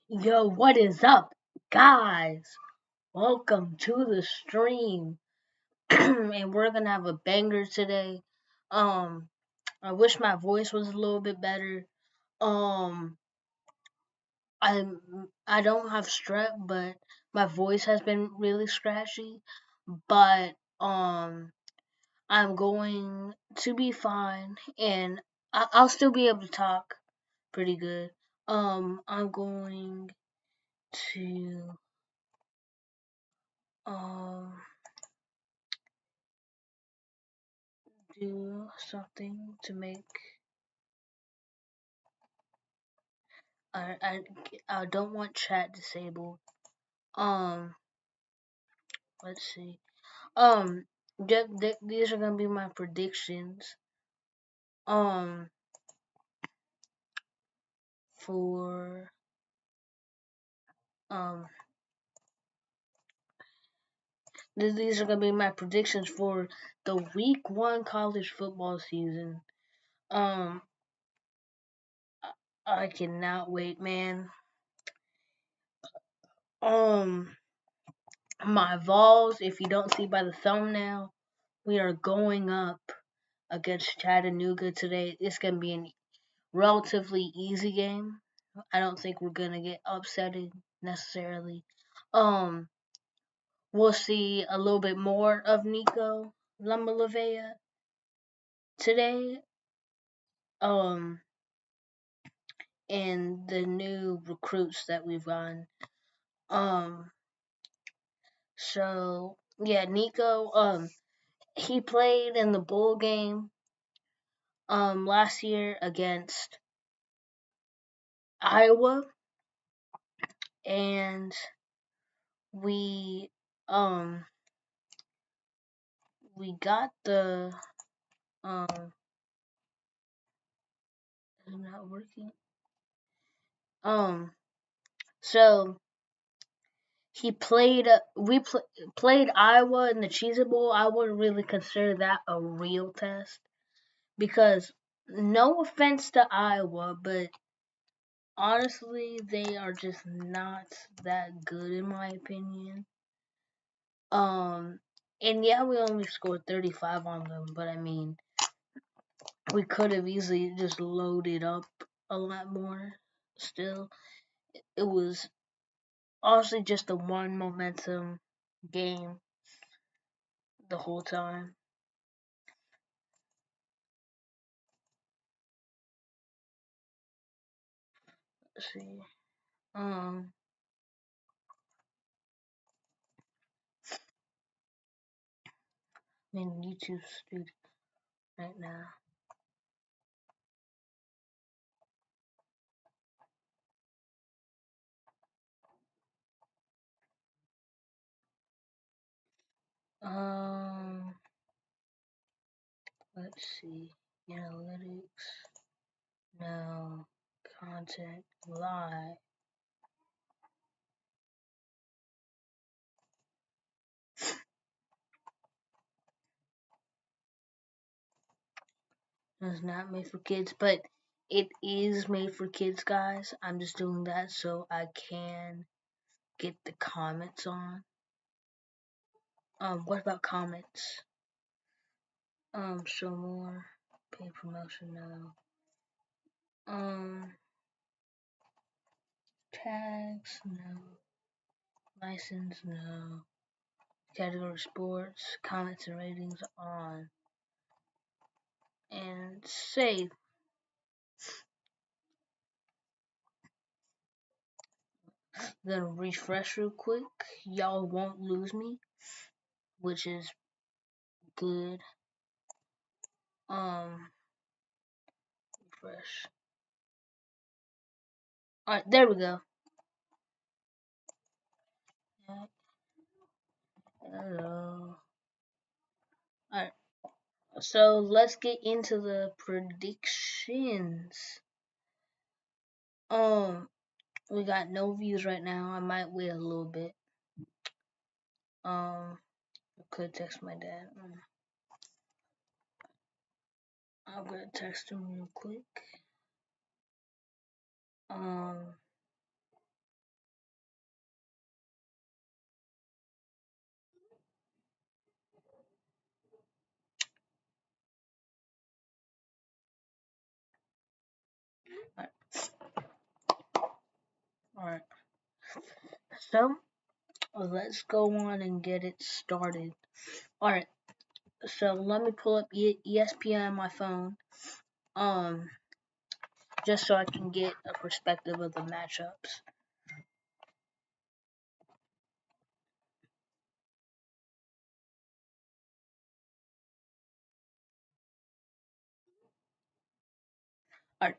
Yo, what is up, guys? Welcome to the stream. And we're gonna have a banger today. Um, I wish my voice was a little bit better. Um, I I don't have strep, but my voice has been really scratchy. But I'm going to be fine, and I'll still be able to talk pretty good. I'm going to um do something to make I I I don't want chat disabled. Um, let's see. Um, these are gonna be my predictions. Um, for um, these are gonna be my predictions for the week 1 college football season. Um, I cannot wait, man. Um, my Vols, if you don't see by the thumbnail, we are going up against Chattanooga today. It's gonna be an relatively easy game. I don't think we're gonna get upsetted necessarily. Um, we'll see a little bit more of Nico Lamalavea today. Um, and the new recruits that we've gotten. Um, so yeah, Nico. He played in the bowl game. Last year against Iowa, and we um we got the is it not working? Um, so he played. Played Iowa in the Cheez It Bowl. I wouldn't really consider that a real test because no offense to Iowa, but honestly, they are just not that good in my opinion. Um, and yeah, we only scored 35 on them, but I mean, we could have easily just loaded up a lot more. Still, it was honestly just a one momentum game the whole time. Let's see. Um, I'm in YouTube Studio right now. Um, let's see. Analytics. No. Content. Live. It's not made for kids, but it is made for kids, guys. I'm just doing that so I can get the comments on. What about comments? Show more. Pay promotion now. Tags, no. License, no. Category sports, comments and ratings on. And save. Gonna refresh real quick. Y'all won't lose me, which is good. Refresh. Alright, there we go. Hello. Alright, so let's get into the predictions. We got no views right now. I might wait a little bit. I could text my dad. I'm gonna text him real quick. Alright. So, let's go on and get it started. Alright. So, let me pull up ESPN on my phone. Just so I can get a perspective of the matchups. Alright.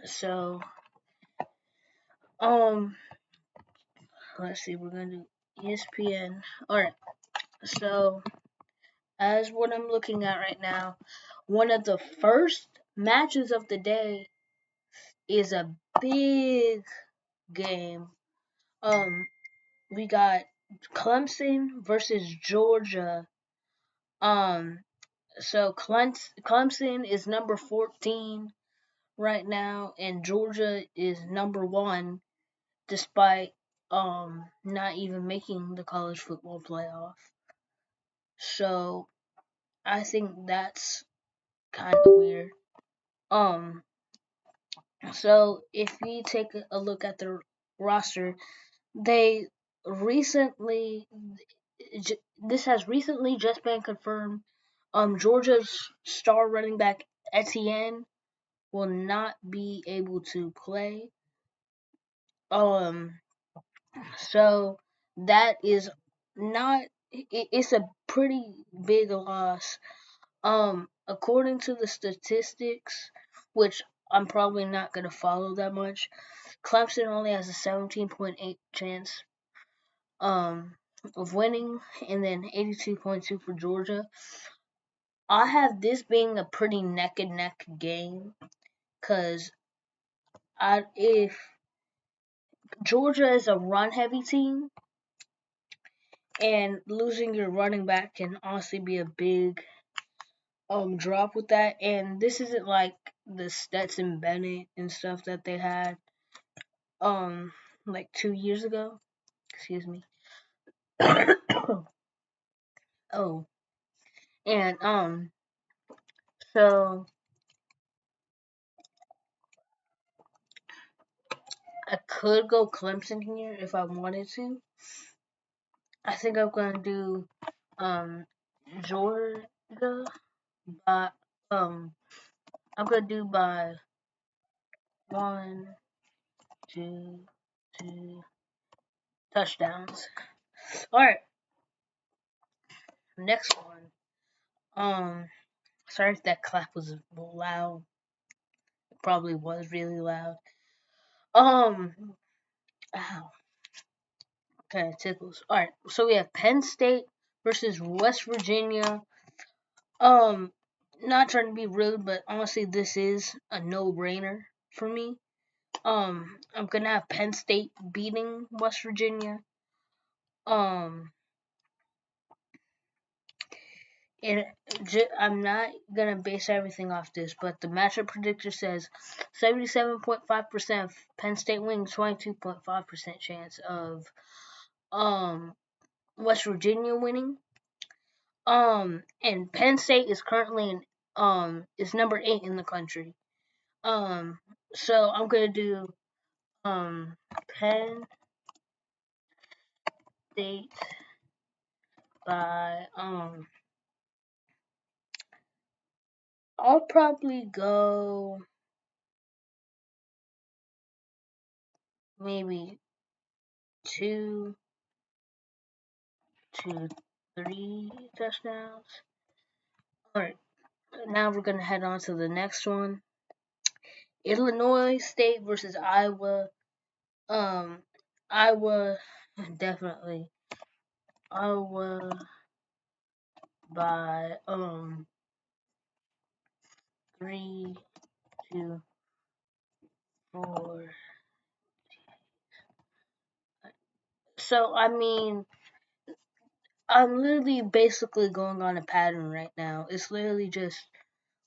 So, let's see, we're gonna do ESPN. Alright. So, as what I'm looking at right now, one of the first matches of the day is a big game. We got Clemson versus Georgia. So Clemson is number 14 right now, and Georgia is number 1, despite not even making the college football playoff. So I think that's kind of weird. So if we take a look at the roster, they recently, this has recently just been confirmed. Georgia's star running back Etienne will not be able to play. So that is not. It's a pretty big loss. According to the statistics, which I'm probably not gonna follow that much, Clemson only has a 17.8 chance of winning, and then 82.2 for Georgia. I have this being a pretty neck and neck game, cause if Georgia is a run heavy team, and losing your running back can honestly be a big drop with that. And this isn't like the Stetson Bennett and stuff that they had like 2 years ago. Excuse me. Oh, and so I could go Clemson here if I wanted to. I think I'm gonna do Georgia by I'm gonna do by 1, 2, 2 touchdowns. Alright, next one. Sorry if that clap was loud. It probably was really loud. Ow. Okay, it tickles. Alright, so we have Penn State versus West Virginia. Not trying to be rude, but honestly, this is a no-brainer for me. I'm gonna have Penn State beating West Virginia. And I'm not gonna base everything off this, but the matchup predictor says 77.5% Penn State winning, 22.5% chance of West Virginia winning. And Penn State is currently is number 8 in the country. So I'm gonna do Penn State by I'll probably go maybe 2 to 3 touchdowns. Alright, now we're gonna head on to the next one. Illinois State versus Iowa. Iowa, definitely. Iowa by 3 to 4. So I mean, I'm literally basically going on a pattern right now. It's literally just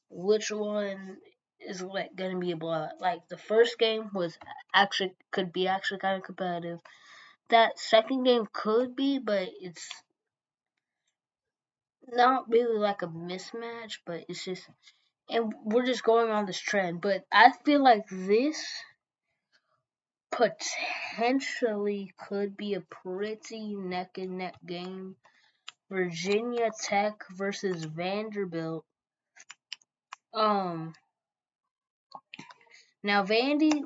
which one is like gonna be a blowout. Like the first game was could be kind of competitive. That second game could be, but it's not really like a mismatch. But it's just and we're just going on this trend. But I feel like this potentially could be a pretty neck and neck game. Virginia Tech versus Vanderbilt. Now Vandy,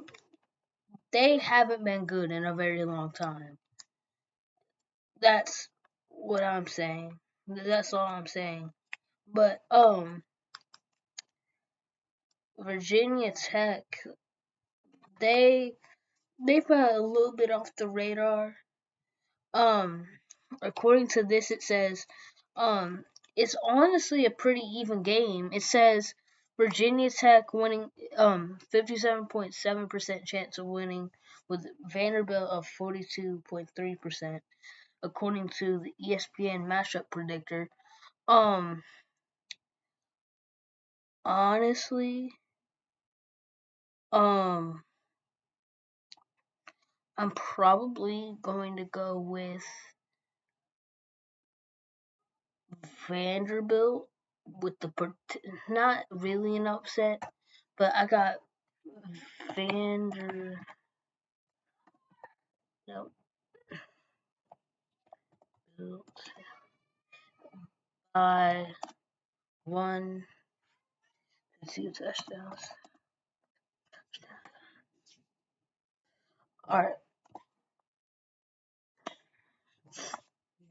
they haven't been good in a very long time. That's what I'm saying. That's all I'm saying. But Virginia Tech, they've been a little bit off the radar. Um, according to this, it says, it's honestly a pretty even game. It says Virginia Tech winning, 57.7% chance of winning, with Vanderbilt of 42.3%, according to the ESPN matchup predictor. Honestly, I'm probably going to go with Vanderbilt with the not really an upset, but I got Vanderbilt by 2 touchdowns. All right,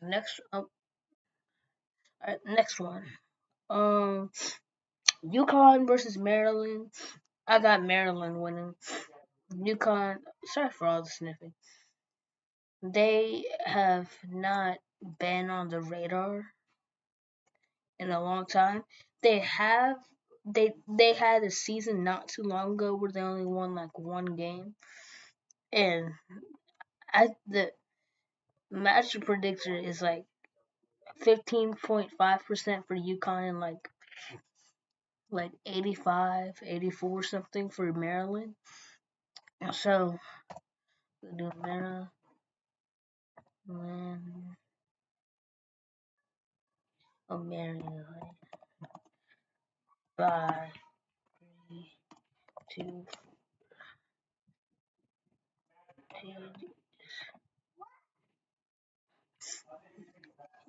next next one. UConn versus Maryland. I got Maryland winning. UConn. Sorry for all the sniffing. They have not been on the radar in a long time. They had a season not too long ago where they only won like one game, and the match predictor is like 15.5% for UConn and like 85, 84 something for Maryland. So do Maryland Maryland by 3, 2,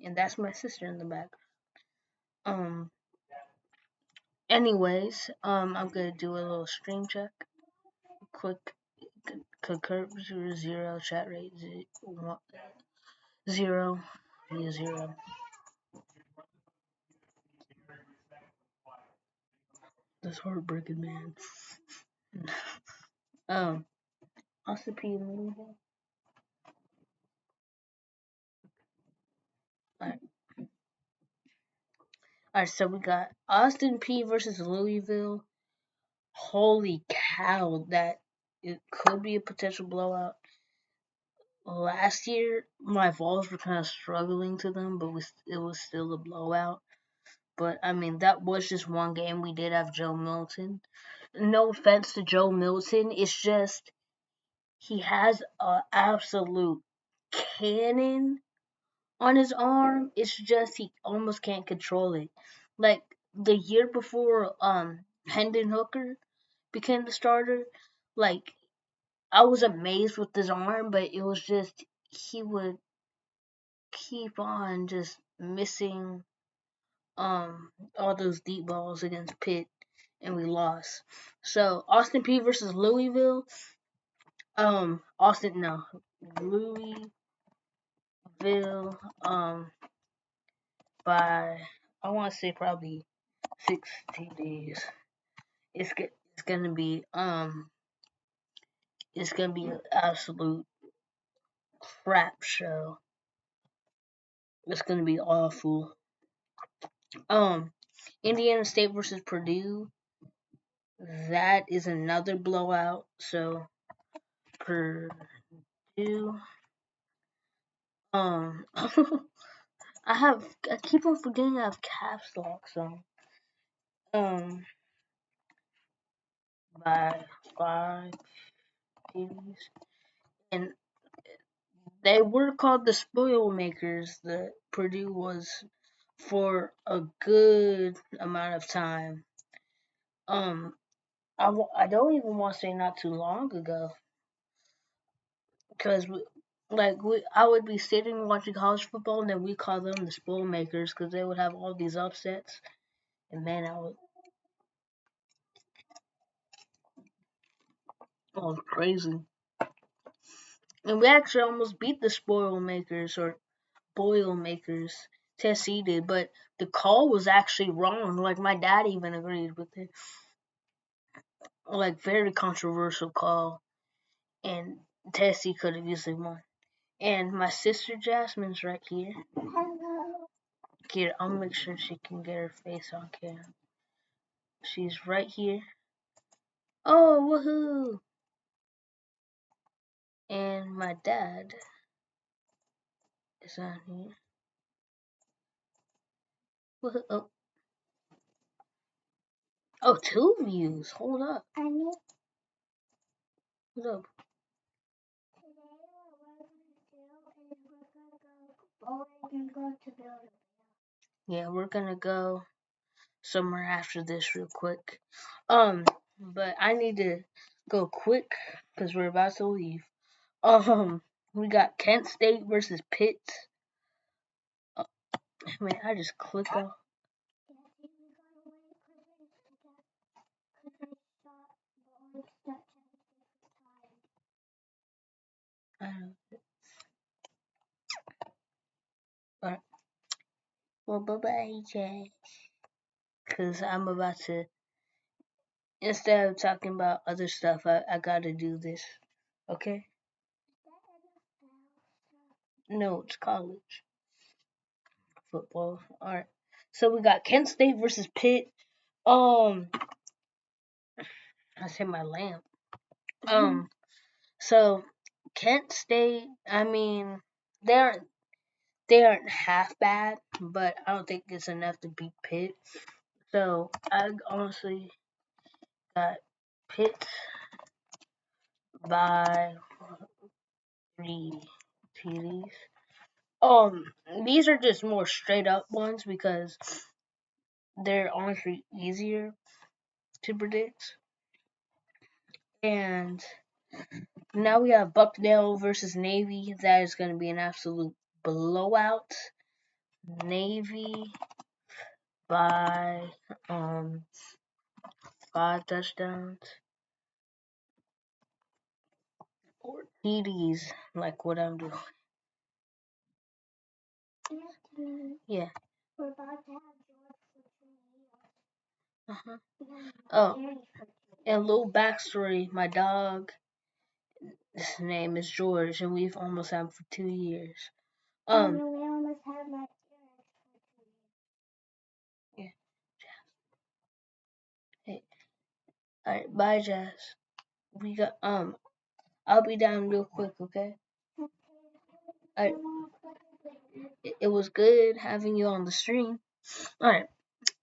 and that's my sister in the back. Anyways, I'm gonna do a little stream check. Quick, concur 0, chat rate 0, 0. That's heartbreaking, man. Austin P. Louisville. Alright, so we got Austin P versus Louisville. Holy cow, that it could be a potential blowout. Last year, my Vols were kind of struggling to them, but it was still a blowout. But I mean, that was just one game. We did have Joe Milton. No offense to Joe Milton, it's just he has an absolute cannon on his arm. It's just he almost can't control it. Like the year before, Hendon Hooker became the starter. Like I was amazed with his arm, but it was just he would keep on just missing all those deep balls against Pitt, and we lost. So Austin P versus Louisville. Louisville. By I want to say probably 60 days. It's gonna be it's gonna be an absolute crap show. It's gonna be awful. Indiana State versus Purdue. That is another blowout. So Purdue. I keep on forgetting I have caps locks on. By 5 days. And they were called the Spoilmakers. The Purdue was for a good amount of time. Um, I don't even want to say not too long ago, because I would be sitting watching college football, and then we call them the spoil makers because they would have all these upsets, and man, I was crazy. And we actually almost beat the spoil makers or boil makers. Tennessee did, but the call was actually wrong. Like my dad even agreed with it. Like very controversial call, and Tennessee could have easily won. And my sister Jasmine's right here. Hello. Here, I'll make sure she can get her face on camera. She's right here. Oh, woohoo! And my dad is on here. Woohoo! Oh, 2 views. Hold up. Hold up. Yeah, we're gonna go somewhere after this real quick. But I need to go quick because we're about to leave. We got Kent State versus Pitt. Man, I just clicked off. Alright. Well, bye bye, Jay. Because I'm about to, instead of talking about other stuff, I gotta do this. Okay? No, it's college football. Alright. So we got Kent State versus Pitt. I said my lamp. So Kent State, I mean, they aren't half bad, but I don't think it's enough to beat Pitt. So I honestly got Pitt by 3 TDs. These are just more straight up ones because they're honestly easier to predict. And now we have Bucknell versus Navy. That is going to be an absolute blowout. Navy by 5 touchdowns. 4 TDs, like what I'm doing. Yeah. We're about to have George for 2 years. Oh, and a little backstory. My dog, his name is George, and we've almost had him for 2 years. We almost had my parents for 2 years. Yeah. Hey. Alright, bye, Jazz. We got I'll be down real quick, okay? Alright. It was good having you on the stream. Alright.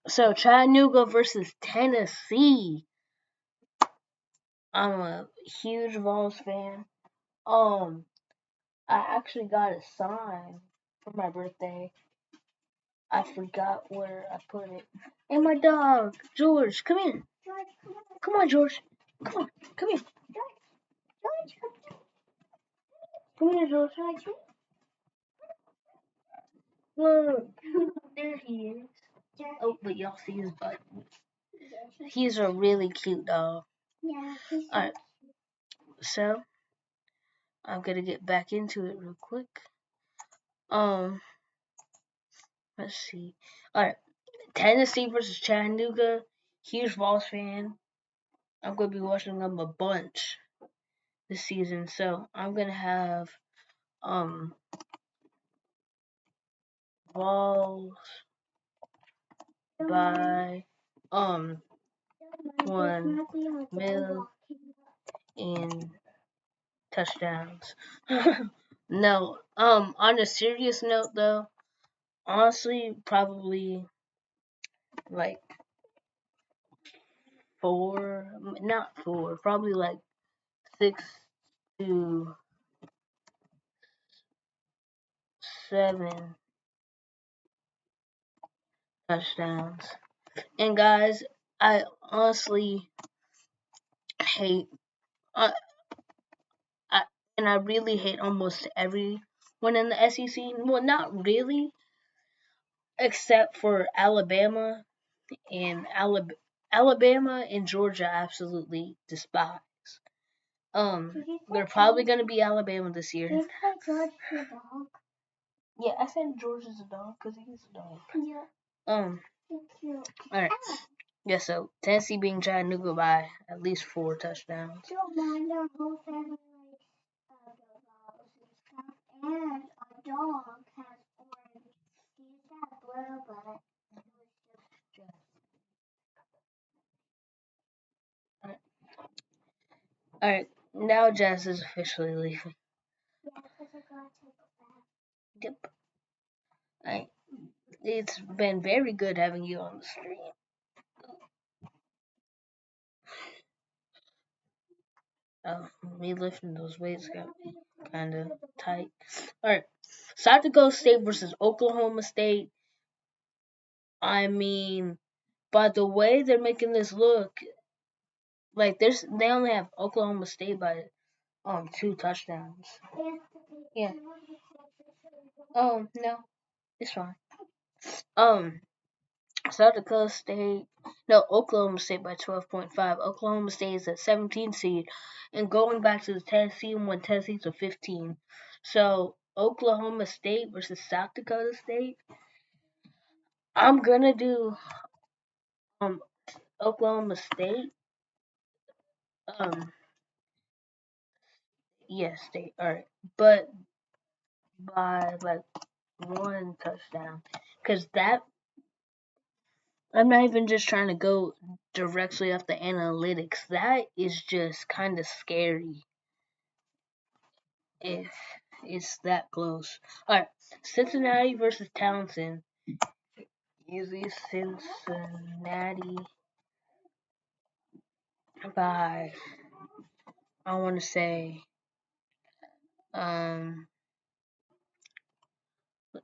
So Chattanooga versus Tennessee. I'm a huge Vols fan. I actually got a sign for my birthday. I forgot where I put it. And my dog, George, come here. Come on, George. Come on, come here. George, come here, George. Look, there he is. Oh, but y'all see his butt. He's a really cute dog. Yeah. Alright, so I'm gonna get back into it real quick. Let's see. Alright, Tennessee versus Chattanooga. Huge Vols fan. I'm gonna be watching them a bunch this season, so I'm gonna have Vols by 1 mil in touchdowns. No, on a serious note though, honestly, probably like 4, not 4, probably like 6 to 7 touchdowns. And guys, I honestly hate, I, I and I really hate almost everyone in the SEC. Well, not really, except for Alabama and Alabama and Georgia. I absolutely despise. They're probably gonna be Alabama this year. Yeah, I said Georgia's a dog because he's a dog. Yeah. All right. Yeah, so Tennessee being Chattanooga by at least 4 touchdowns. All right. Now Jazz is officially leaving. Yep. All right. It's been very good having you on the stream. Me lifting those weights got kind of tight. All right. South Dakota State versus Oklahoma State. I mean, by the way they're making this look, like they only have Oklahoma State by 2 touchdowns. Yeah. No, it's fine. South Dakota State, no, Oklahoma State by 12.5. Oklahoma State is a 17 seed, and going back to the Tennessee one, Tennessee's a 15. So Oklahoma State versus South Dakota State. I'm gonna do Oklahoma State. Yes, State. All right, but by like 1 touchdown, because that I'm not even just trying to go directly off the analytics. That is just kind of scary if it's that close. All right, Cincinnati versus Townsend. Easy Cincinnati by, I want to say,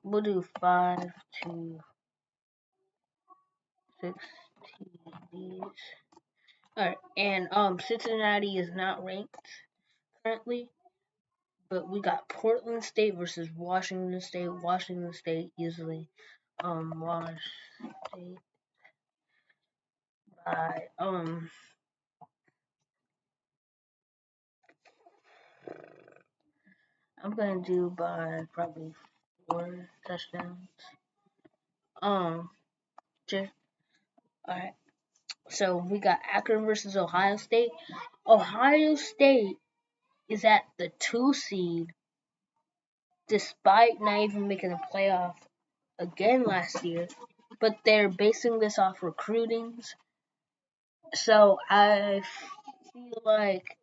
we'll do 5 to 6 TDs. Alright, and Cincinnati is not ranked currently, but we got Portland State versus Washington State. Washington State easily Wash State by I'm gonna do by probably 4 touchdowns. Just alright. So we got Akron versus Ohio State. Ohio State is at the 2 seed, despite not even making a playoff again last year. But they're basing this off recruitings. So I feel like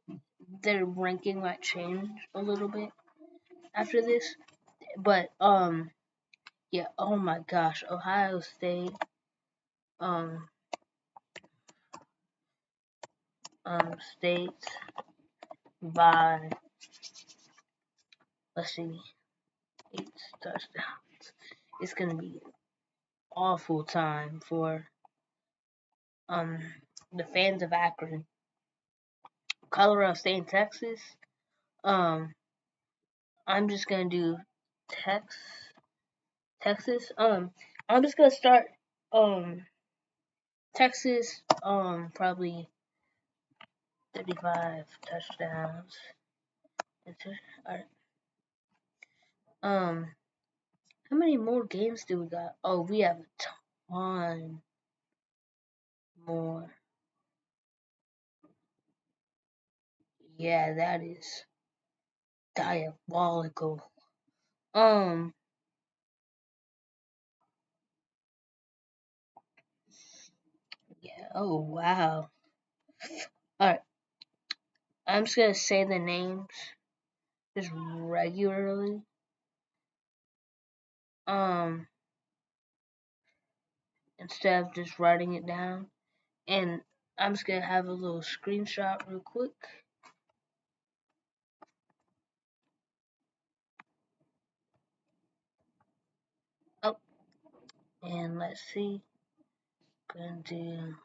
their ranking might change a little bit after this. But yeah, oh my gosh, Ohio State State by, let's see, 8 touchdowns. It's gonna be an awful time for the fans of Akron. Colorado State and Texas. I'm just gonna do Texas. I'm just gonna start Texas probably 35 touchdowns. Alright. How many more games do we got? Oh, we have a ton more. Yeah, that is diabolical. Yeah, oh wow. Alright. I'm just gonna say the names just regularly. Instead of just writing it down. And I'm just gonna have a little screenshot real quick. Oh, and let's see. Gonna do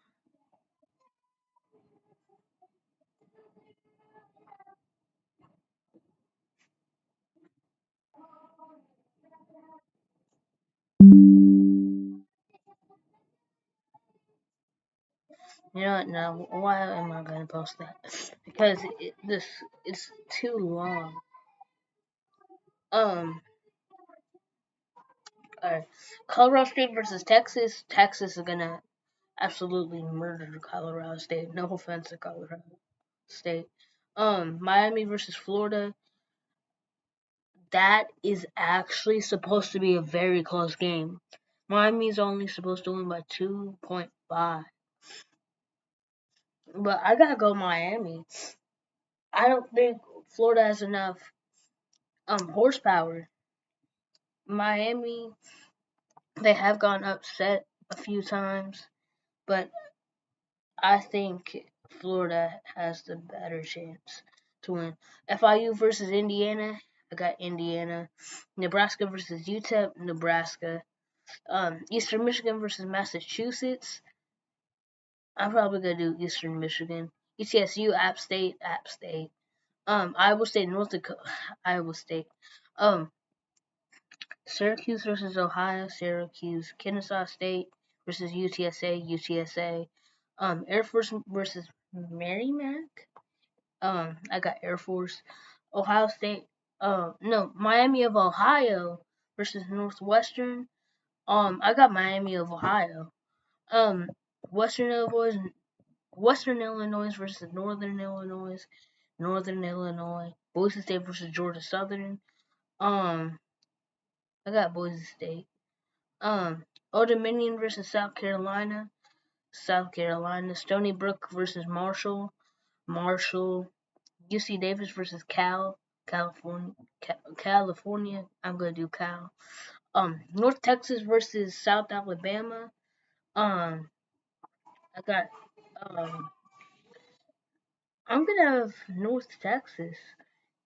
You know what? No, why am I gonna post that? Because it's too long. Um, alright. Colorado State versus Texas. Texas is gonna absolutely murder Colorado State. No offense to Colorado State. Miami versus Florida. That is actually supposed to be a very close game. Miami's only supposed to win by 2.5. But I gotta go Miami. I don't think Florida has enough horsepower. Miami, they have gone upset a few times, but I think Florida has the better chance to win. FIU versus Indiana, I got Indiana. Nebraska versus UTEP, Nebraska. Eastern Michigan versus Massachusetts, I'm probably gonna do Eastern Michigan. ETSU, App State, App State. Iowa State, North Dakota, Iowa State. Um, Syracuse versus Ohio, Syracuse. Kennesaw State versus UTSA, UTSA. Air Force versus Merrimack. I got Air Force. Ohio State. No, Miami of Ohio versus Northwestern. I got Miami of Ohio. Um, Western Illinois, Western Illinois versus Northern Illinois. Northern Illinois. Boise State versus Georgia Southern. Um, I got Boise State. Old Dominion versus South Carolina. South Carolina. Stony Brook versus Marshall. Marshall. UC Davis versus California. California. I'm gonna do Cal. North Texas versus South Alabama. I got um, I'm gonna have North Texas.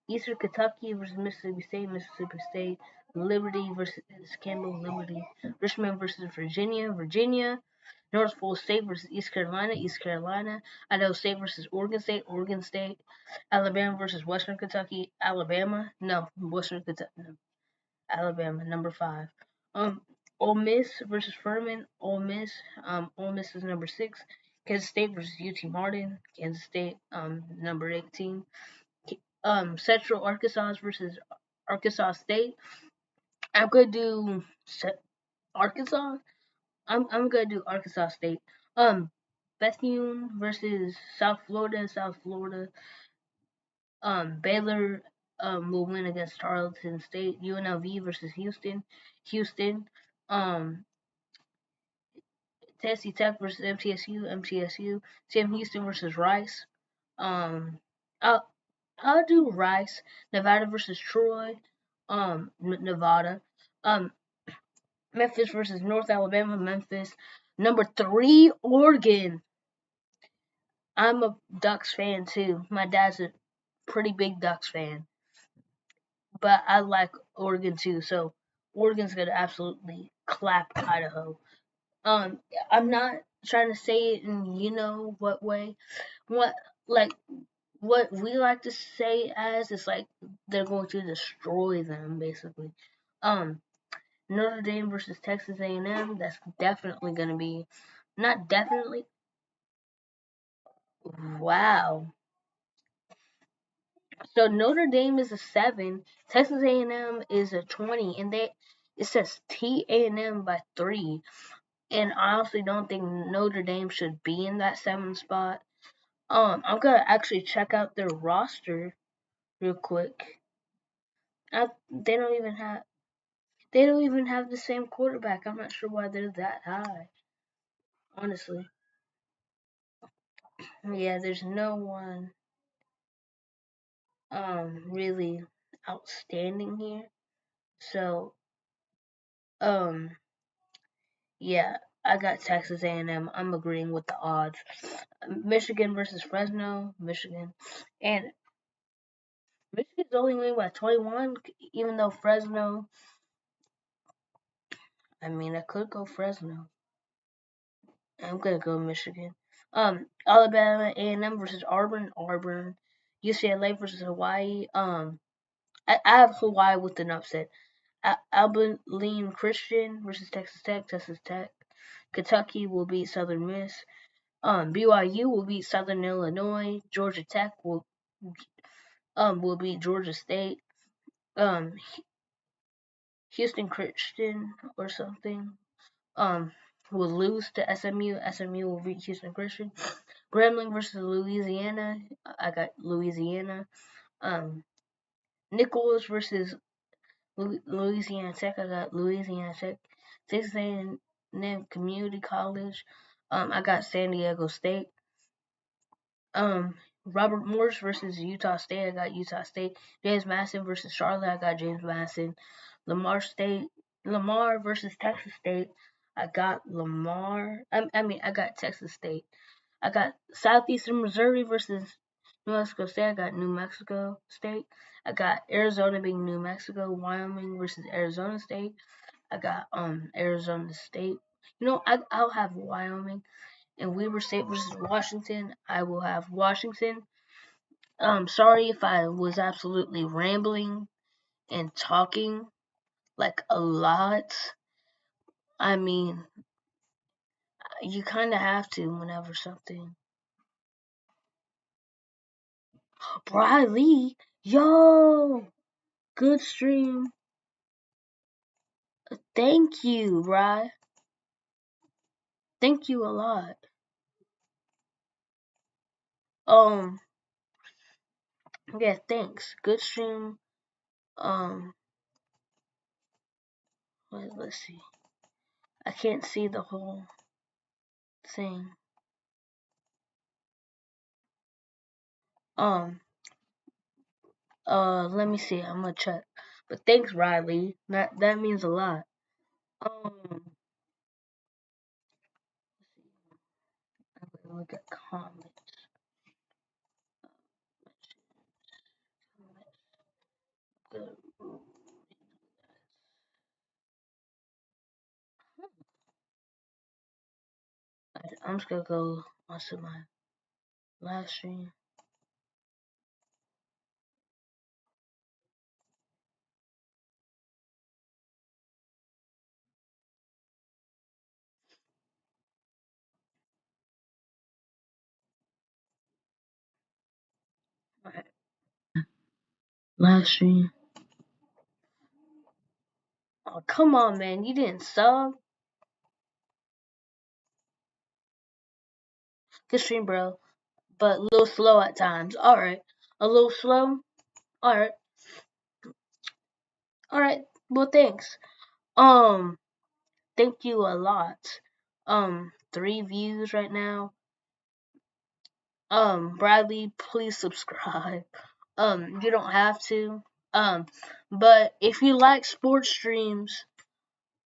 Eastern Kentucky versus Mississippi State, Mississippi State. Liberty versus Campbell, Liberty. Richmond versus Virginia, Virginia. Norfolk State versus East Carolina, East Carolina. Idaho State versus Oregon State, Oregon State. Alabama versus Western Kentucky, Alabama. No, Western Kentucky. No, Alabama, number 5. Ole Miss versus Furman, Ole Miss. Ole Miss is number 6. Kansas State versus UT Martin, Kansas State, number 18. Central Arkansas versus Arkansas State. I'm gonna do Arkansas. I'm gonna do Arkansas State. Bethune versus South Florida, South Florida. Baylor will win against Tarleton State. UNLV versus Houston, Houston. Um, Tennessee Tech versus MTSU, MTSU. Sam Houston versus Rice. Um, I'll I'll do Rice. Nevada versus Troy. Nevada. Um, Memphis versus North Alabama. Memphis. Number 3, Oregon. I'm a Ducks fan too. My dad's a pretty big Ducks fan, but I like Oregon too. So Oregon's gonna absolutely clap Idaho. Um, I'm not trying to say it in you know what way. What like what we like to say as is like they're going to destroy them basically. Um, Notre Dame versus Texas A&M. That's definitely going to be not definitely. Wow. So Notre Dame is a 7, Texas A&M is a 20, and it says TA&M by 3. And I honestly don't think Notre Dame should be in that 7 spot. I'm gonna actually check out their roster real quick. They don't even have the same quarterback. I'm not sure why they're that high. Honestly, yeah, there's no one really outstanding here. So um yeah, I got Texas A&M. I'm agreeing with the odds. Michigan versus Fresno, Michigan, and Michigan's only winning by 21. Even though Fresno, I mean, I could go Fresno. I'm gonna go Michigan. Alabama A&M versus Auburn, Auburn. UCLA versus Hawaii. I have Hawaii with an upset. Abilene Christian versus Texas Tech, Texas Tech. Kentucky will beat Southern Miss. BYU will beat Southern Illinois. Georgia Tech will beat Georgia State. Um, Houston Christian or something will lose to SMU. SMU will beat Houston Christian. Grambling versus Louisiana. I got Louisiana. Nichols versus Louisiana Tech. I got Louisiana Tech. Texas A&M Community College. I got San Diego State. Robert Morris versus Utah State. I got Utah State. James Madison versus Charlotte. I got James Madison. Lamar versus Texas State. I got Lamar. I got Texas State. I got Southeastern Missouri versus New Mexico State. I got New Mexico State. I got Arizona being New Mexico. Wyoming versus Arizona State. I got Arizona State. I'll have Wyoming. And Weber State versus Washington. I will have Washington. Sorry if I was absolutely rambling and talking like a lot. I mean, you kind of have to whenever something. Briley, yo, good stream. Thank you, Bri. Thank you a lot. Yeah, thanks. Good stream. Let's see. I can't see the whole thing. Let me see. I'm gonna check. But thanks, Riley. That means a lot. I'm gonna look at comments. I'm just gonna go onto my live stream. Alright. Live stream. Oh, come on, man. You didn't sub? Good stream, bro. But a little slow at times. Alright. A little slow? Alright. Alright. Well, thanks. Thank you a lot. 3 views right now. Bradley, please subscribe. You don't have to. But if you like sports streams,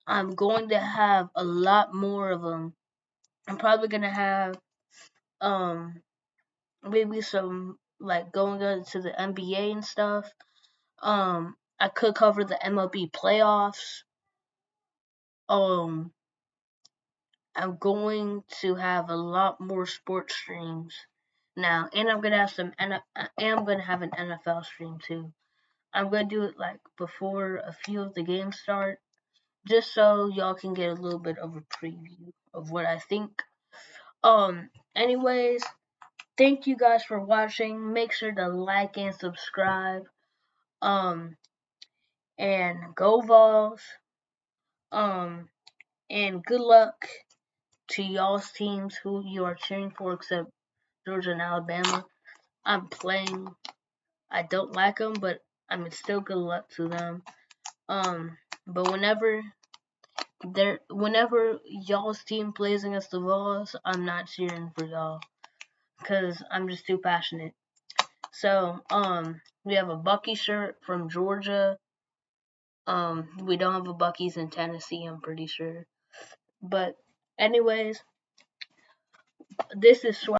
I'm going to have a lot more of them. I'm probably gonna have maybe some like going into the NBA and stuff. I could cover the MLB playoffs. I'm going to have a lot more sports streams now, and I'm gonna have an NFL stream too. I'm gonna do it like before a few of the games start, just so y'all can get a little bit of a preview of what I think. Anyways, thank you guys for watching. Make sure to like and subscribe. And go Vols. And good luck to y'all's teams who you are cheering for, except Georgia and Alabama. I'm playing. I don't like them, but I mean, still good luck to them. But whenever y'all's team plays against the Vols, I'm not cheering for y'all, cause I'm just too passionate. So, we have a Bucky shirt from Georgia. We don't have a Bucky's in Tennessee, I'm pretty sure. But anyways, this is